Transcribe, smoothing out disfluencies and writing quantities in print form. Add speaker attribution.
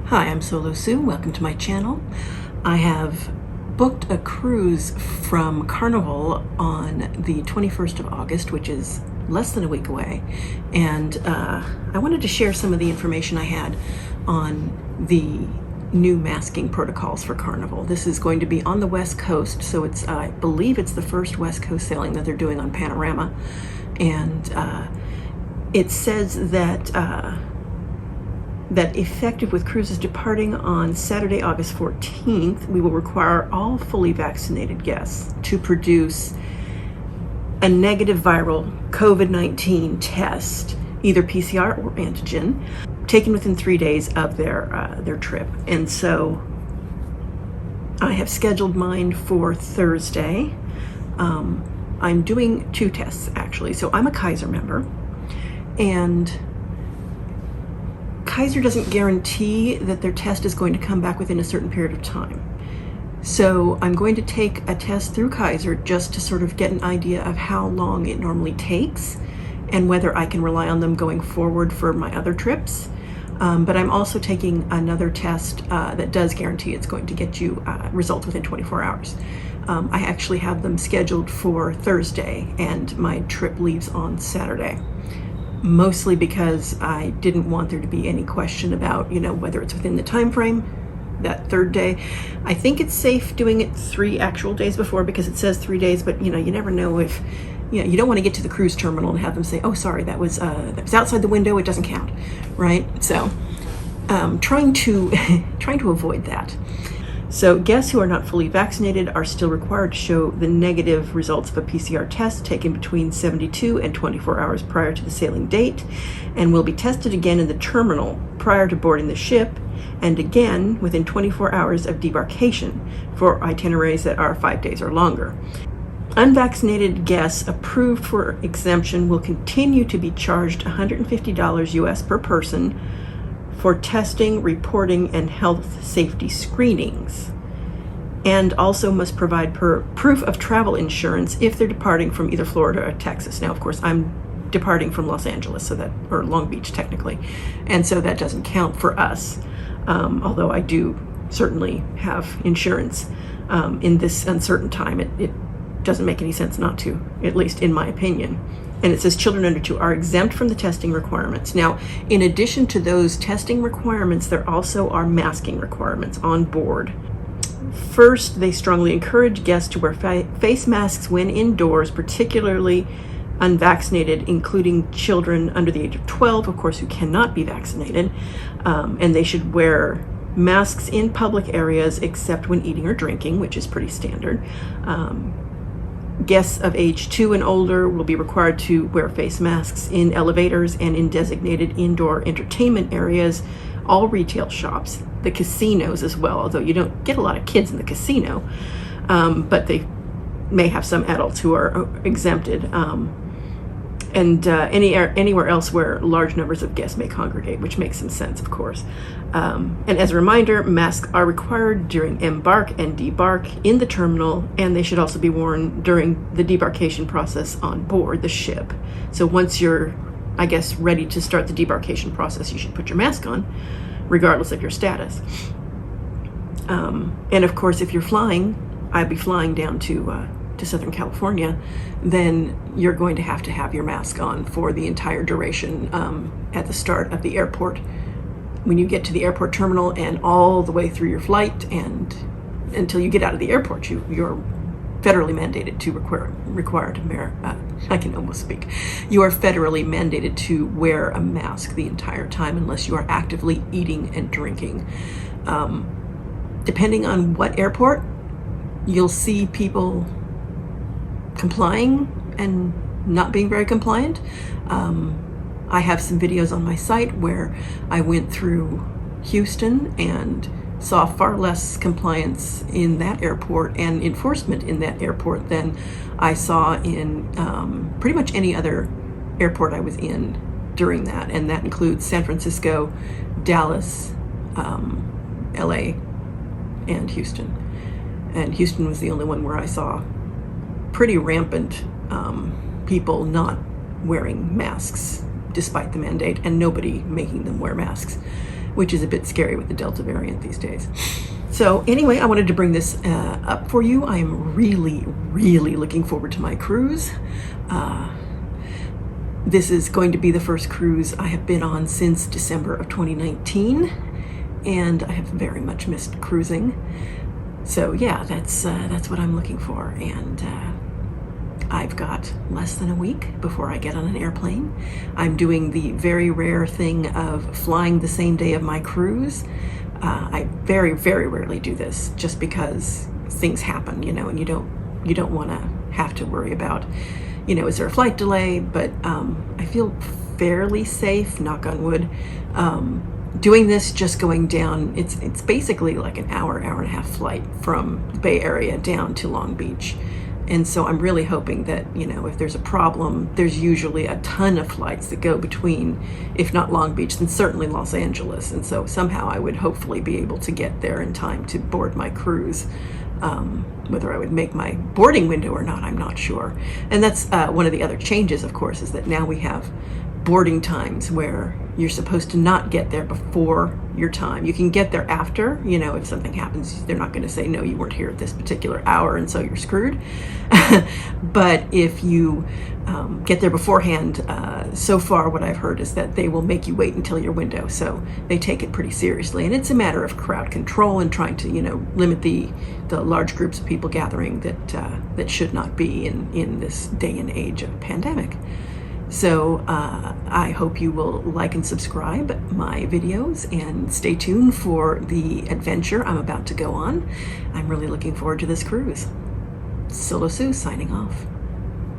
Speaker 1: Hi, I'm Solo Sue. Welcome to my channel. I have booked a cruise from Carnival on the 21st of August, which is less than a week away. And I wanted to share some of the information I had on the new masking protocols for Carnival. This is going to be on the West Coast, so it's I believe it's the first West Coast sailing that they're doing on Panorama. And it says that that effective with cruises departing on Saturday, August 14th, we will require all fully vaccinated guests to produce a negative viral COVID-19 test, either PCR or antigen, taken within 3 days of their trip. And so I have scheduled mine for Thursday. I'm doing 2 tests actually. So I'm a Kaiser member, and Kaiser doesn't guarantee that their test is going to come back within a certain period of time. So I'm going to take a test through Kaiser just to sort of get an idea of how long it normally takes and whether I can rely on them going forward for my other trips. But I'm also taking another test that does guarantee it's going to get you results within 24 hours. I actually have them scheduled for Thursday, and my trip leaves on Saturday. Mostly because I didn't want there to be any question about, whether it's within the time frame, that third day. I think it's safe doing it 3 actual days before, because it says 3 days, but you never know if, you don't want to get to the cruise terminal and have them say, oh, sorry, that was outside the window, it doesn't count, right? So trying to avoid that. So guests who are not fully vaccinated are still required to show the negative results of a PCR test taken between 72 and 24 hours prior to the sailing date, and will be tested again in the terminal prior to boarding the ship, and again within 24 hours of debarkation for itineraries that are 5 days or longer. Unvaccinated guests approved for exemption will continue to be charged $150 US per person for testing, reporting, and health safety screenings, and also must provide proof of travel insurance if they're departing from either Florida or Texas. Now, of course, I'm departing from Los Angeles, or Long Beach technically, and so that doesn't count for us, although I do certainly have insurance. In this uncertain time, it doesn't make any sense not to, at least in my opinion. And it says children under 2 are exempt from the testing requirements. Now, in addition to those testing requirements, there also are masking requirements on board. First, they strongly encourage guests to wear face masks when indoors, particularly unvaccinated, including children under the age of 12, of course, who cannot be vaccinated. And they should wear masks in public areas except when eating or drinking, which is pretty standard. Guests of age 2 and older will be required to wear face masks in elevators and in designated indoor entertainment areas, all retail shops, the casinos as well, although you don't get a lot of kids in the casino, but they may have some adults who are exempted, and anywhere else where large numbers of guests may congregate, which makes some sense, of course. And as a reminder, masks are required during embark and debark in the terminal, and they should also be worn during the debarkation process on board the ship. So once you're, I guess, ready to start the debarkation process, you should put your mask on, regardless of your status. And of course, if you're flying, I'd be flying down to Southern California, then you're going to have your mask on for the entire duration at the start of the airport, when you get to the airport terminal, and all the way through your flight, and until you get out of the airport, you're federally mandated to I can almost speak. You are federally mandated to wear a mask the entire time unless you are actively eating and drinking. Depending on what airport, you'll see people complying and not being very compliant. I have some videos on my site where I went through Houston and saw far less compliance in that airport and enforcement in that airport than I saw in pretty much any other airport I was in during that. And that includes San Francisco, Dallas, LA, and Houston. And Houston was the only one where I saw pretty rampant people not wearing masks despite the mandate, and nobody making them wear masks. which is a bit scary with the Delta variant these days. So anyway, I wanted to bring this up for you. I am really, really looking forward to my cruise. This is going to be the first cruise I have been on since December of 2019, and I have very much missed cruising. So yeah, that's what I'm looking for, and I've got less than a week before I get on an airplane. I'm doing the very rare thing of flying the same day of my cruise. I very, very rarely do this, just because things happen, you know, and you don't want to have to worry about, you know, is there a flight delay? But I feel fairly safe, knock on wood, doing this, just going down. It's basically like an hour and a half flight from the Bay Area down to Long Beach. And so I'm really hoping that, you know, if there's a problem, there's usually a ton of flights that go between, if not Long Beach, then certainly Los Angeles. And so somehow I would hopefully be able to get there in time to board my cruise. Whether I would make my boarding window or not, I'm not sure. And that's one of the other changes, of course, is that now we have boarding times where you're supposed to not get there before your time. You can get there after, you know, if something happens, they're not going to say, no, you weren't here at this particular hour, and so you're screwed. But if you get there beforehand, so far what I've heard is that they will make you wait until your window. So they take it pretty seriously. And it's a matter of crowd control and trying to, you know, limit the large groups of people gathering that should not be in this day and age of a pandemic. So I hope you will like and subscribe my videos and stay tuned for the adventure I'm about to go on. I'm really looking forward to this cruise. Solo Sue signing off.